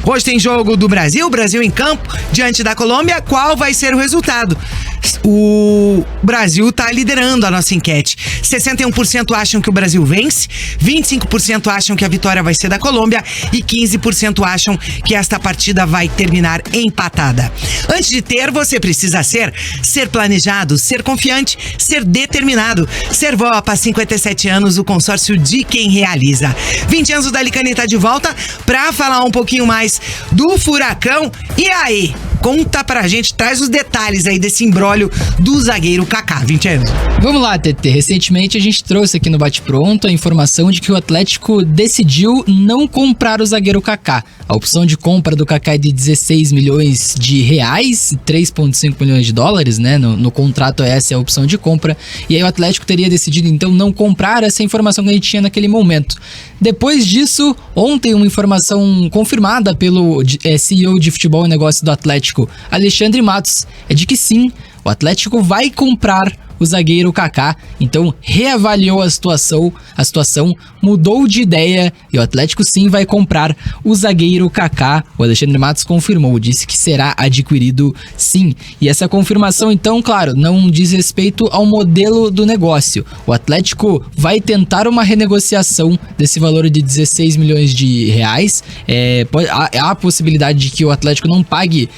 Hoje tem jogo do Brasil em campo, diante da Colômbia. Qual vai ser o resultado? O Brasil tá liderando a nossa enquete. 61% acham que o Brasil vence, 25% acham que a vitória vai ser da Colômbia e 15% acham que esta partida vai terminar empatada. Antes de ter, você precisa ser planejado, ser confiante, ser determinado. Servopa, 57 anos, o consórcio de quem realiza. 20 anos, o Dalicani tá de volta pra falar um pouquinho mais do Furacão. E aí, conta pra gente, traz os detalhes aí desse imbróglio do zagueiro Kaká, 20 anos. Vamos lá, TT. Recentemente a gente trouxe aqui no Bate Pronto a informação de que o Atlético decidiu não comprar o zagueiro Kaká. A opção de compra do Kaká é de 16 milhões de reais, 3,5 milhões de dólares, né? No contrato essa é a opção de compra. E aí o Atlético teria decidido então não comprar, essa informação que a gente tinha naquele momento. Depois disso, ontem uma informação confirmada pelo CEO de futebol e negócio do Atlético, Alexandre Matos, é de que sim, o Atlético vai comprar o zagueiro Kaká, então reavaliou a situação, mudou de ideia e o Atlético sim vai comprar o zagueiro Kaká. O Alexandre Matos confirmou, disse que será adquirido sim. E essa confirmação então, claro, não diz respeito ao modelo do negócio. O Atlético vai tentar uma renegociação desse valor de 16 milhões de reais. Há a possibilidade de que o Atlético não pague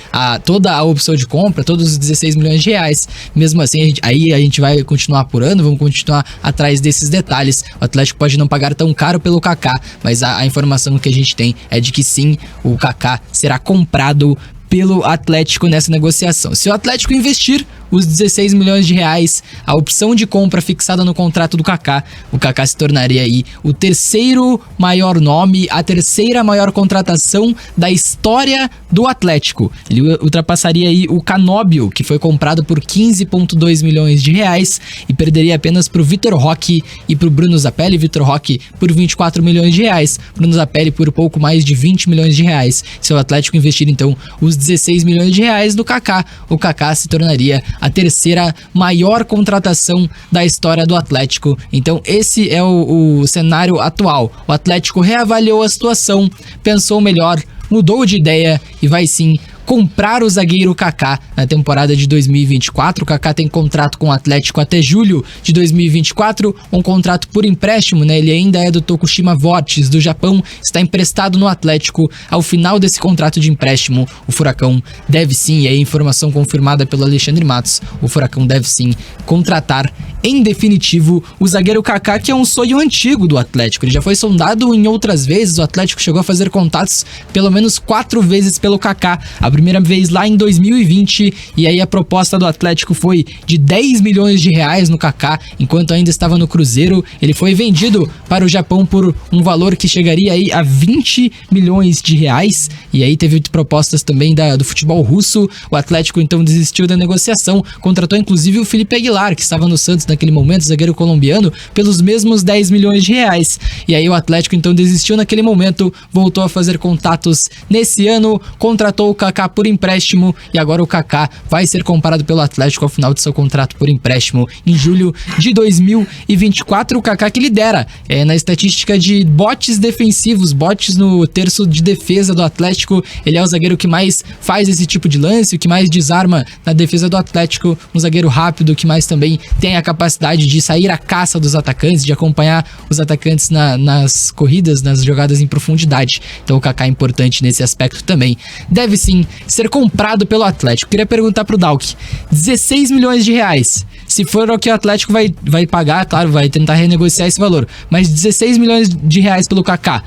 toda a opção de compra, todos os 16 milhões de reais. Mesmo assim, a gente vai continuar apurando, vamos continuar atrás desses detalhes. O Atlético pode não pagar tão caro pelo Kaká, mas a informação que a gente tem é de que sim, o Kaká será comprado pelo Atlético nessa negociação. Se o Atlético investir os 16 milhões de reais, a opção de compra fixada no contrato do Kaká, o Kaká se tornaria aí o terceiro maior nome, a terceira maior contratação da história do Atlético. Ele ultrapassaria aí o Canóbio, que foi comprado por 15,2 milhões de reais e perderia apenas para o Vitor Roque e para o Bruno Zapelli. Vitor Roque por 24 milhões de reais, Bruno Zapelli por pouco mais de 20 milhões de reais. Se o Atlético investir então os 16 milhões de reais do Kaká, o Kaká se tornaria a terceira maior contratação da história do Atlético. Então esse é o cenário atual. O Atlético reavaliou a situação, pensou melhor, mudou de ideia e vai sim comprar o zagueiro Kaká na temporada de 2024. O Kaká tem contrato com o Atlético até julho de 2024, um contrato por empréstimo, né? Ele ainda é do Tokushima Vortis, do Japão, está emprestado no Atlético. Ao final desse contrato de empréstimo, o Furacão deve sim, e aí informação confirmada pelo Alexandre Matos, o Furacão deve sim contratar em definitivo o zagueiro Kaká, que é um sonho antigo do Atlético. Ele já foi sondado em outras vezes, o Atlético chegou a fazer contatos pelo menos 4 vezes pelo Kaká. A primeira vez lá em 2020, e aí a proposta do Atlético foi de 10 milhões de reais no Kaká, enquanto ainda estava no Cruzeiro. Ele foi vendido para o Japão por um valor que chegaria aí a 20 milhões de reais, e aí teve propostas também do futebol russo. O Atlético então desistiu da negociação, contratou inclusive o Felipe Aguilar, que estava no Santos naquele momento, zagueiro colombiano, pelos mesmos 10 milhões de reais. E aí o Atlético então desistiu naquele momento, voltou a fazer contatos nesse ano, contratou o Kaká por empréstimo e agora o Kaká vai ser comprado pelo Atlético ao final de seu contrato por empréstimo em julho de 2024. O Kaká que lidera na estatística de botes defensivos, botes no terço de defesa do Atlético. Ele é o zagueiro que mais faz esse tipo de lance, o que mais desarma na defesa do Atlético, um zagueiro rápido que mais também tem a capacidade de sair à caça dos atacantes, de acompanhar os atacantes nas corridas, nas jogadas em profundidade. Então o Kaká é importante nesse aspecto também. Deve sim ser comprado pelo Atlético. Queria perguntar pro Dalk, 16 milhões de reais, se for o que o Atlético vai pagar, claro, vai tentar renegociar esse valor, mas 16 milhões de reais pelo Kaká,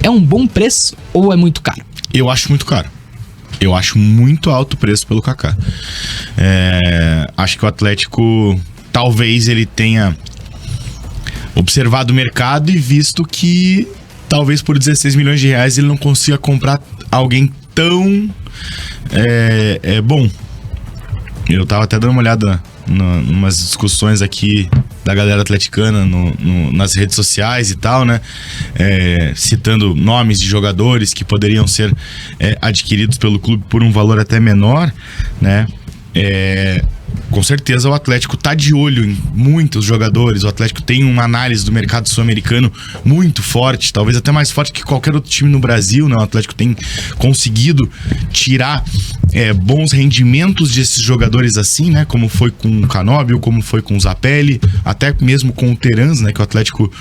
é um bom preço ou é muito caro? Eu acho muito caro. Eu acho muito alto o preço pelo Kaká. Acho que o Atlético, talvez ele tenha observado o mercado e visto que talvez por 16 milhões de reais ele não consiga comprar alguém tão bom. Eu tava até dando uma olhada em umas discussões aqui da galera atleticana nas redes sociais e tal, né? Citando nomes de jogadores que poderiam ser com certeza o Atlético tá de olho em muitos jogadores. O Atlético tem uma análise do mercado sul-americano muito forte, talvez até mais forte que qualquer outro time no Brasil, né? O Atlético tem conseguido tirar bons rendimentos desses jogadores assim, né? Como foi com o Canóbio, como foi com o Zapelli, até mesmo com o Terans, né? Que o Atlético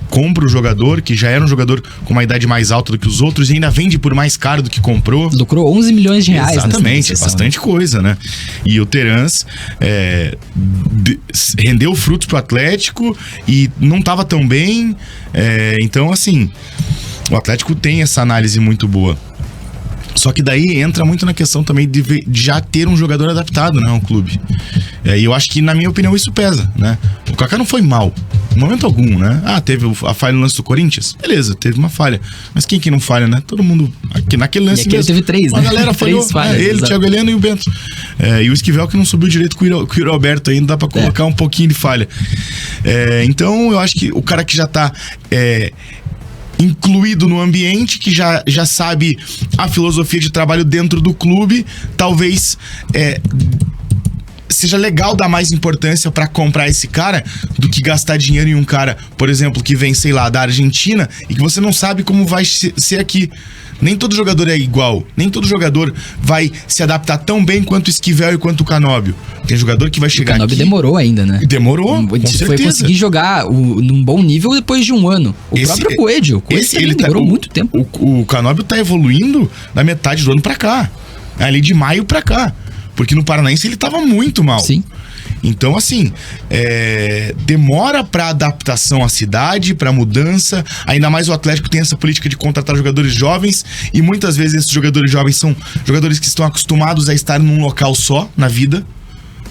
compra o jogador, que já era um jogador com uma idade mais alta do que os outros, e ainda vende por mais caro do que comprou. Lucrou 11 milhões de reais. Exatamente, bastante coisa, né? E o Terans rendeu frutos pro Atlético e não tava tão bem. Então, assim, o Atlético tem essa análise muito boa. Só que daí entra muito na questão também de já ter um jogador adaptado, né, ao clube. E eu acho que, na minha opinião, isso pesa, né? O Kaká não foi mal, em momento algum, né? Teve a falha no lance do Corinthians? Beleza, teve uma falha. Mas quem que não falha, né? Todo mundo, aqui, naquele lance mesmo. Teve 3, né? A galera falhou, falhas, ele, o Thiago Heleno e o Bento. E o Esquivel que não subiu direito com o Roberto ainda, dá pra colocar um pouquinho de falha. Então, eu acho que o cara que já tá... incluído no ambiente, que já sabe a filosofia de trabalho dentro do clube, talvez seja legal dar mais importância pra comprar esse cara do que gastar dinheiro em um cara, por exemplo, que vem, sei lá, da Argentina e que você não sabe como vai ser aqui. Nem todo jogador é igual. Nem todo jogador vai se adaptar tão bem quanto o Esquivel e quanto o Canóbio. Tem jogador que vai chegar aqui... O Canóbio demorou ainda, né? Demorou, com certeza. Foi conseguir jogar num bom nível depois de um ano. O próprio Coelho. O Coelho também demorou muito tempo. O Canóbio tá evoluindo da metade do ano pra cá. Ali de maio pra cá. Porque no Paranaense ele tava muito mal. Sim. Então, assim, demora pra adaptação à cidade, pra mudança. Ainda mais o Atlético tem essa política de contratar jogadores jovens. E muitas vezes esses jogadores jovens são jogadores que estão acostumados a estar num local só, na vida,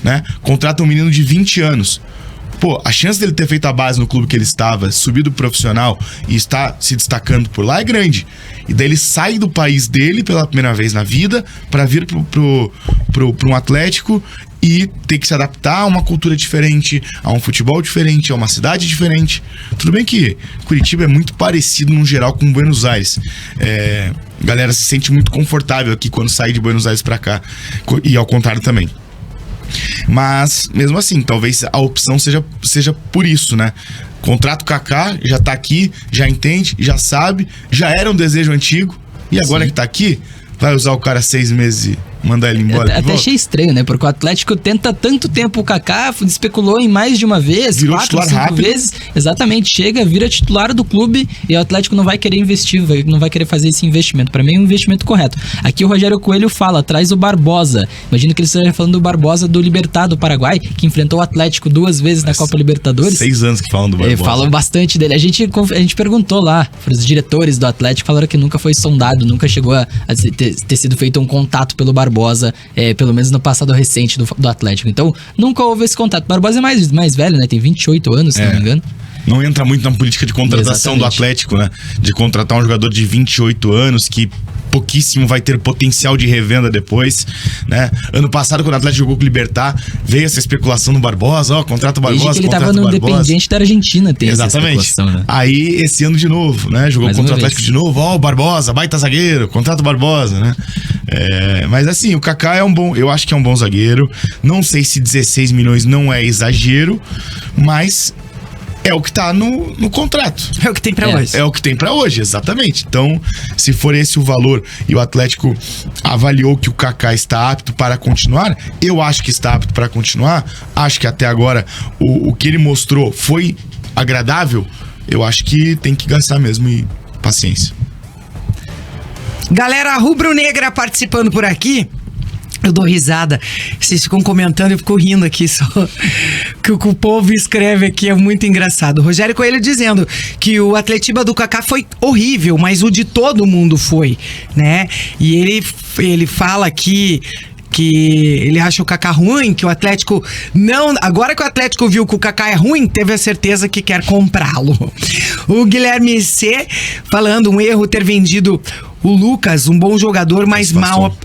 né? Contrata um menino de 20 anos. Pô, a chance dele ter feito a base no clube que ele estava, subido pro profissional e estar se destacando por lá é grande. E daí ele sai do país dele pela primeira vez na vida pra vir pro um Atlético e ter que se adaptar a uma cultura diferente, a um futebol diferente, a uma cidade diferente. Tudo bem que Curitiba é muito parecido no geral com Buenos Aires. A galera se sente muito confortável aqui quando sai de Buenos Aires pra cá. E ao contrário também. Mas, mesmo assim, talvez a opção seja por isso, né? Contrato Kaká, já tá aqui, já entende, já sabe, já era um desejo antigo. E agora que tá aqui, vai usar o cara 6 meses e mandar ele embora. Até achei estranho, né? Porque o Atlético tenta tanto tempo o Kaká, especulou em mais de uma vez, virou 4, 5 rápido. vezes. Exatamente, chega, vira titular do clube e o Atlético não vai querer investir, não vai querer fazer esse investimento. Pra mim é um investimento correto. Aqui o Rogério Coelho fala, traz o Barbosa. Imagino que ele esteja falando do Barbosa do Libertad do Paraguai, que enfrentou o Atlético 2 vezes na Copa Libertadores. 6 anos que falam do Barbosa. Falam bastante dele. A gente perguntou lá, os diretores do Atlético falaram que nunca foi sondado, nunca chegou a ter sido feito um contato pelo Barbosa, pelo menos no passado recente do Atlético. Então, nunca houve esse contato. Barbosa é mais velho, né? Tem 28 anos, se não me engano. Não entra muito na política de contratação do Atlético, né? De contratar um jogador de 28 anos que pouquíssimo vai ter potencial de revenda depois, né? Ano passado, quando o Atlético jogou com o Libertad, veio essa especulação no Barbosa, contrata o Barbosa, desde que ele tava no Independiente da Argentina, tem essa especulação, né? Aí, esse ano de novo, né? Jogou contra o Atlético de novo, o Barbosa, baita zagueiro, contrata o Barbosa, né? Mas assim, o Kaká eu acho que é um bom zagueiro. Não sei se 16 milhões não é exagero, mas é o que tá no contrato. É o que tem pra hoje. É o que tem pra hoje, exatamente. Então, se for esse o valor e o Atlético avaliou que o Kaká está apto para continuar, eu acho que está apto para continuar. Acho que até agora o que ele mostrou foi agradável. Eu acho que tem que gastar mesmo e paciência. Galera rubro-negra participando por aqui. Eu dou risada. Vocês ficam comentando, eu fico rindo aqui só. Que o povo escreve aqui é muito engraçado. Rogério Coelho dizendo que o Atletiba do Kaká foi horrível, mas o de todo mundo foi, né? E ele fala aqui que ele acha o Kaká ruim, que o Atlético não... Agora que o Atlético viu que o Kaká é ruim, teve a certeza que quer comprá-lo. O Guilherme C. falando, um erro ter vendido o Lucas, um bom jogador, mas mal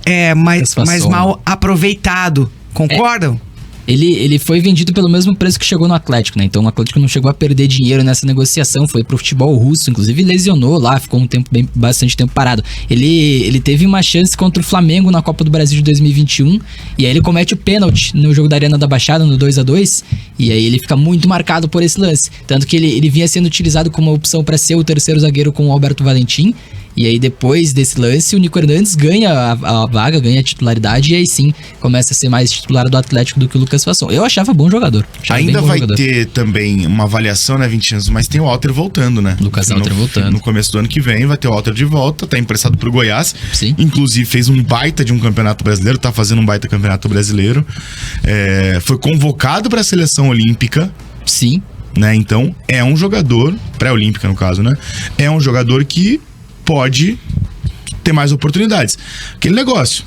aproveitado. Concordam? Ele foi vendido pelo mesmo preço que chegou no Atlético, né? Então o Atlético não chegou a perder dinheiro nessa negociação, foi pro futebol russo, inclusive lesionou lá, ficou bastante tempo parado. Ele teve uma chance contra o Flamengo na Copa do Brasil de 2021, e aí ele comete o pênalti no jogo da Arena da Baixada, no 2-2, e aí ele fica muito marcado por esse lance. Tanto que ele vinha sendo utilizado como uma opção para ser o terceiro zagueiro com o Alberto Valentim. E aí depois desse lance, o Nico Hernandes ganha a vaga, ganha a titularidade, e aí sim começa a ser mais titular do Atlético do que o Lucas Fasson. Eu achava bom jogador. Ainda vai ter também uma avaliação, né, 20 anos, mas tem o Walter voltando, né? Lucas Walter voltando. No começo do ano que vem vai ter o Walter de volta, tá emprestado pro Goiás. Sim. Inclusive fez um baita de um campeonato brasileiro, tá fazendo um baita campeonato brasileiro. Foi convocado pra seleção olímpica. Sim. Né? Então é um jogador, pré-olímpica no caso, né? É um jogador que pode ter mais oportunidades. Aquele negócio.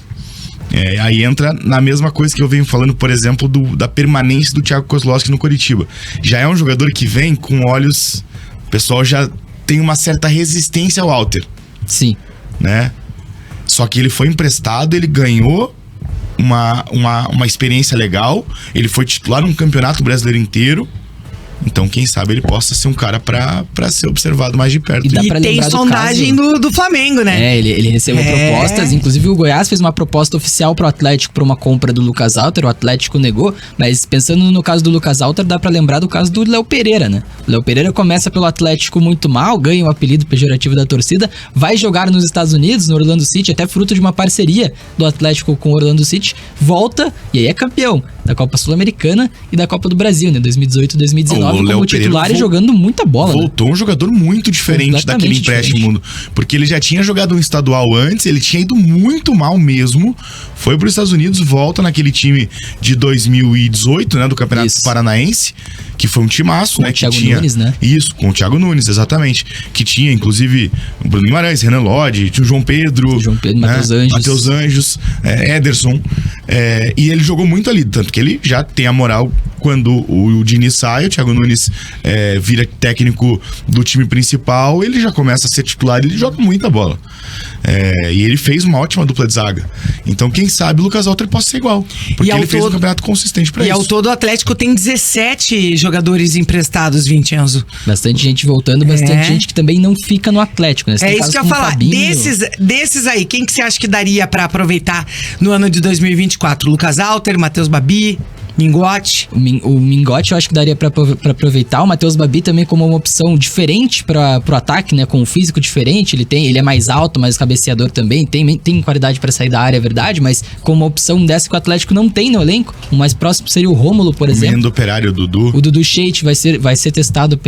Aí entra na mesma coisa que eu venho falando, por exemplo, da permanência do Thiago Kozlowski no Coritiba. Já é um jogador que vem com olhos... O pessoal já tem uma certa resistência ao Walter. Sim. Né? Só que ele foi emprestado, ele ganhou uma experiência legal, ele foi titular num campeonato brasileiro inteiro. Então, quem sabe ele possa ser um cara pra ser observado mais de perto. E tem sondagem do Flamengo, né? Ele recebeu propostas. Inclusive, o Goiás fez uma proposta oficial pro Atlético pra uma compra do Lucas Walter. O Atlético negou. Mas pensando no caso do Lucas Walter, dá pra lembrar do caso do Léo Pereira, né? O Léo Pereira começa pelo Atlético muito mal, ganha o apelido pejorativo da torcida, vai jogar nos Estados Unidos, no Orlando City, até fruto de uma parceria do Atlético com o Orlando City, volta e aí é campeão da Copa Sul-Americana e da Copa do Brasil, né? 2018 e 2019. Como titular e jogando muita bola. Voltou, né? Um jogador muito diferente daquele empréstimo, porque ele já tinha jogado um estadual antes, ele tinha ido muito mal mesmo, foi para os Estados Unidos, volta naquele time de 2018, né, do Campeonato Paranaense, que foi um timaço, né, com o Thiago Nunes, né? Isso, com o Thiago Nunes, exatamente, que tinha inclusive o Bruno Guimarães, Renan Lodge, tinha o João Pedro, né? Matheus Anjos, Ederson, e ele jogou muito ali, tanto que ele já tem a moral quando o Diniz sai, o Thiago Nunes vira técnico do time principal, ele já começa a ser titular, ele joga muita bola. E ele fez uma ótima dupla de zaga. Então, quem sabe o Lucas Walter possa ser igual. Porque ele fez um campeonato consistente pra isso. E ao todo o Atlético tem 17 jogadores emprestados, Vincenzo. Bastante gente voltando, bastante gente que também não fica no Atlético, né? Isso que eu ia falar. Desses aí, quem que você acha que daria pra aproveitar no ano de 2024? Lucas Walter, Matheus Babi, Mingote. O Mingote eu acho que daria pra aproveitar. O Matheus Babi também como uma opção diferente pro ataque, né? Com um físico diferente. Ele é mais alto, mais cabeceador também. Tem qualidade pra sair da área, é verdade. Mas como uma opção dessa que o Atlético não tem no elenco. O mais próximo seria o Rômulo, por exemplo. O menino do Operário, o Dudu. O Dudu Scheidt vai ser testado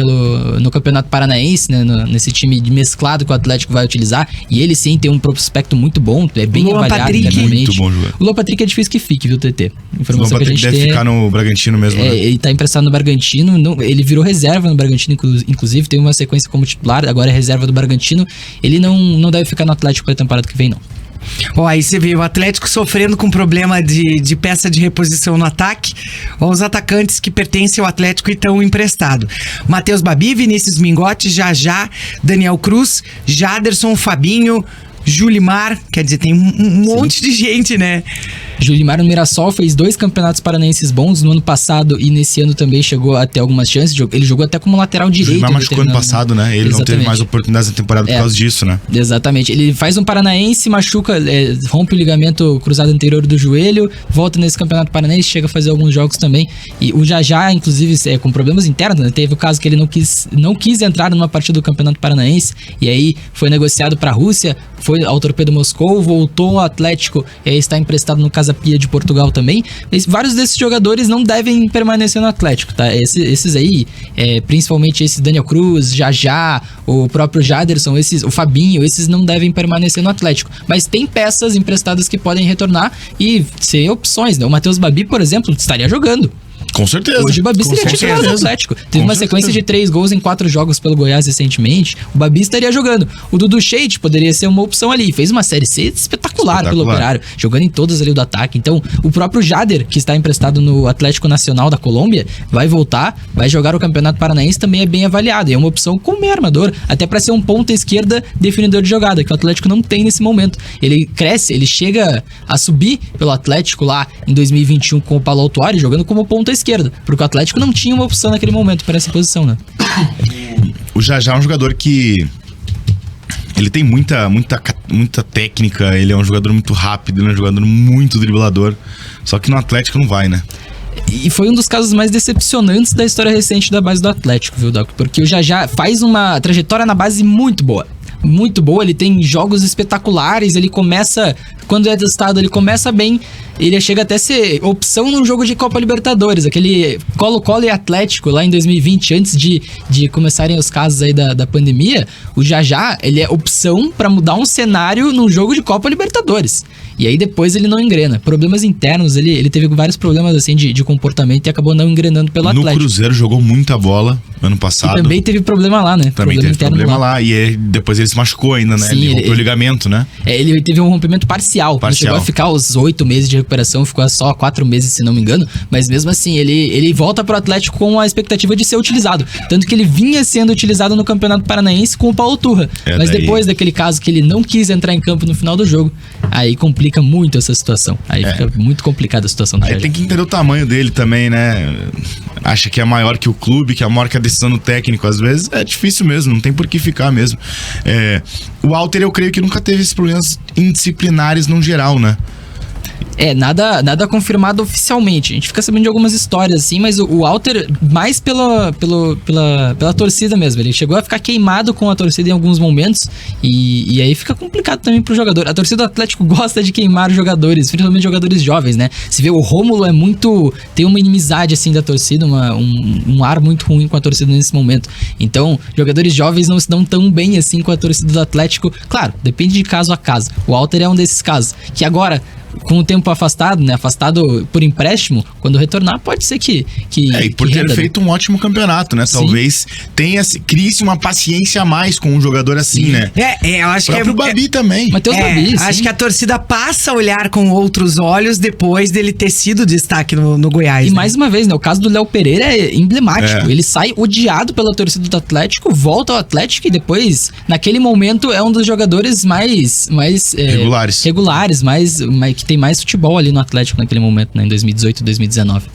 no Campeonato Paranaense, né? Nesse time de mesclado que o Atlético vai utilizar. E ele sim tem um prospecto muito bom. É bem avaliado. Muito bom jogador. O Luan Patrick é difícil que fique, viu, TT? Informação que a gente tem. No Bragantino mesmo, né? Ele tá emprestado no Bragantino, ele virou reserva no Bragantino, inclusive, tem uma sequência como titular, agora é reserva do Bragantino. Ele não deve ficar no Atlético pra temporada que vem, não. Aí você vê o Atlético sofrendo com problema de peça de reposição no ataque. Os atacantes que pertencem ao Atlético e estão emprestados: Matheus Babi, Vinícius Mingote, Jajá, Daniel Cruz, Jaderson, Fabinho, Julimar. Quer dizer, tem um monte de gente, né? Julimar no Mirassol fez 2 campeonatos paranaenses bons no ano passado e nesse ano também chegou a ter algumas chances. Ele jogou até como lateral direito. Julimar machucou ano passado, né? Ele não teve mais oportunidades na temporada por causa disso, né? Exatamente. Ele faz um paranaense, machuca, rompe o ligamento cruzado anterior do joelho, volta nesse campeonato paranaense, chega a fazer alguns jogos também. E o Jajá, inclusive, com problemas internos, né? Teve o caso que ele não quis entrar numa partida do campeonato paranaense e aí foi negociado pra Rússia, foi ao Torpedo Moscou, voltou ao Atlético e aí está emprestado no Casa Pia de Portugal também. Vários desses jogadores não devem permanecer no Atlético, tá? Esses aí, principalmente esse Daniel Cruz, Jajá, o próprio Jaderson, o Fabinho, esses não devem permanecer no Atlético. Mas tem peças emprestadas que podem retornar e ser opções, né? O Matheus Babi, por exemplo, estaria jogando. Com certeza. Hoje o Babi seria titular do Atlético. Teve uma sequência de 3 gols em 4 jogos pelo Goiás recentemente. O Babi estaria jogando. O Dudu Sheik poderia ser uma opção ali. Fez uma Série C espetacular pelo Operário, jogando em todas ali do ataque. Então, o próprio Jader, que está emprestado no Atlético Nacional da Colômbia, vai voltar, vai jogar o Campeonato Paranaense, também é bem avaliado. E é uma opção como meio armador, até para ser um ponta esquerda definidor de jogada, que o Atlético não tem nesse momento. Ele cresce, ele chega a subir pelo Atlético lá em 2021 com o Paulo Autuari, jogando como ponta esquerda, porque o Atlético não tinha uma opção naquele momento para essa posição, né? O Jajá é um jogador que ele tem muita técnica, ele é um jogador muito rápido, ele é um jogador muito driblador, só que no Atlético não vai, né? E foi um dos casos mais decepcionantes da história recente da base do Atlético, viu, Doc? Porque o Jajá faz uma trajetória na base muito boa. Muito boa, ele tem jogos espetaculares, ele começa, quando é testado, ele começa bem, ele chega até a ser opção num jogo de Copa Libertadores, aquele Colo-Colo e Atlético lá em 2020, antes de começarem os casos aí da pandemia, o Jajá, ele é opção pra mudar um cenário num jogo de Copa Libertadores. E aí depois ele não engrena. Problemas internos, ele teve vários problemas assim de comportamento e acabou não engrenando pelo Atlético. No Cruzeiro jogou muita bola ano passado. E também teve problema lá, né? Também teve problema lá. E depois ele se machucou ainda, né? Sim, ele rompeu o ligamento, né? Ele teve um rompimento parcial. Não chegou a ficar os 8 meses de recuperação, ficou só 4 meses, se não me engano. Mas mesmo assim, ele volta pro Atlético com a expectativa de ser utilizado. Tanto que ele vinha sendo utilizado no Campeonato Paranaense com o Paulo Turra. Mas depois daquele caso que ele não quis entrar em campo no final do jogo, aí complica muito essa situação. Aí fica muito complicada a situação do Jajá. Aí tem que entender o tamanho dele também, né? Acha que é maior que o clube, que é maior que a decisão do técnico. Às vezes é difícil mesmo, não tem por que ficar mesmo. O Walter, eu creio que nunca teve esses problemas indisciplinares no geral, né? Nada confirmado oficialmente. A gente fica sabendo de algumas histórias assim, mas o Walter, mais pela torcida mesmo. Ele chegou a ficar queimado com a torcida em alguns momentos e aí fica complicado também pro jogador. A torcida do Atlético gosta de queimar os jogadores, principalmente jogadores jovens, né? Se vê, o Rômulo tem uma inimizade assim da torcida, um ar muito ruim com a torcida nesse momento. Então, jogadores jovens não se dão tão bem assim com a torcida do Atlético. Claro, depende de caso a caso. O Walter é um desses casos, que agora, com o tempo afastado, né? Afastado por empréstimo, quando retornar, pode ser que e por ter feito um ótimo campeonato, né? Sim. Talvez crie-se uma paciência a mais com um jogador assim, sim, né? Eu acho que o Babi também. Matheus Babi, acho que a torcida passa a olhar com outros olhos depois dele ter sido destaque no Goiás. E mais uma vez, né? O caso do Léo Pereira é emblemático. Ele sai odiado pela torcida do Atlético, volta ao Atlético e depois, naquele momento, é um dos jogadores mais regulares, que tem mais futebol ali no Atlético naquele momento, né? Em 2018 e 2019.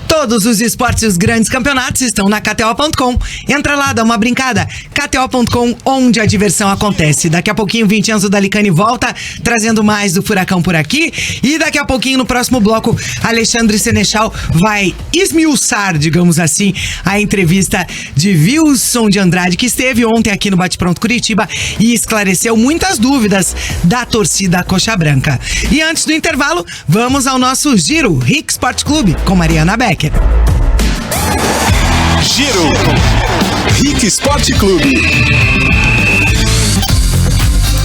Todos os esportes e os grandes campeonatos estão na KTO.com. Entra lá, dá uma brincada. KTO.com, onde a diversão acontece. Daqui a pouquinho, Vincenzo Dalicani volta, trazendo mais do Furacão por aqui. E daqui a pouquinho, no próximo bloco, Alexandre Senechal vai esmiuçar, digamos assim, a entrevista de Wilson de Andrade, que esteve ontem aqui no Bate Pronto Curitiba e esclareceu muitas dúvidas da torcida Coxa Branca. E antes do intervalo, vamos ao nosso Giro RIC Sport Clube com Mariana Becker. Giro RIC Sport Clube.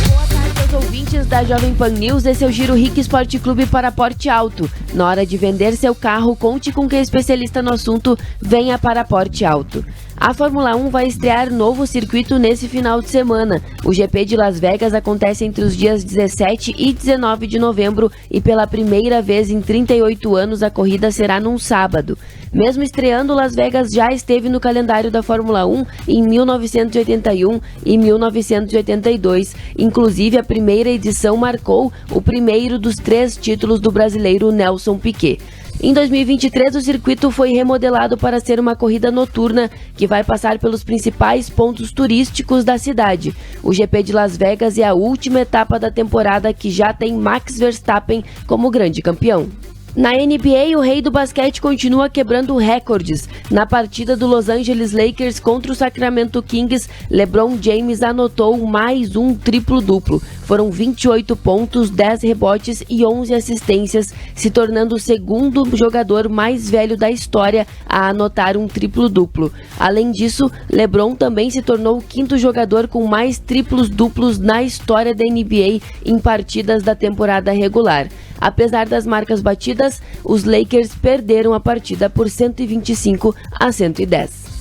Boa tarde aos ouvintes da Jovem Pan News. Esse é o Giro RIC Sport Clube para Porte Alto. Na hora de vender seu carro, conte com quem é especialista no assunto. Venha para Porte Alto. A Fórmula 1 vai estrear novo circuito nesse final de semana. O GP de Las Vegas acontece entre os dias 17 e 19 de novembro e pela primeira vez em 38 anos a corrida será num sábado. Mesmo estreando, Las Vegas já esteve no calendário da Fórmula 1 em 1981 e 1982. Inclusive, a primeira edição marcou o primeiro dos 3 títulos do brasileiro Nelson Piquet. Em 2023, o circuito foi remodelado para ser uma corrida noturna que vai passar pelos principais pontos turísticos da cidade. O GP de Las Vegas é a última etapa da temporada que já tem Max Verstappen como grande campeão. Na NBA, o rei do basquete continua quebrando recordes. Na partida do Los Angeles Lakers contra o Sacramento Kings, LeBron James anotou mais um triplo-duplo. Foram 28 pontos, 10 rebotes e 11 assistências, se tornando o segundo jogador mais velho da história a anotar um triplo-duplo. Além disso, LeBron também se tornou o quinto jogador com mais triplos-duplos na história da NBA em partidas da temporada regular. Apesar das marcas batidas, os Lakers perderam a partida por 125-110.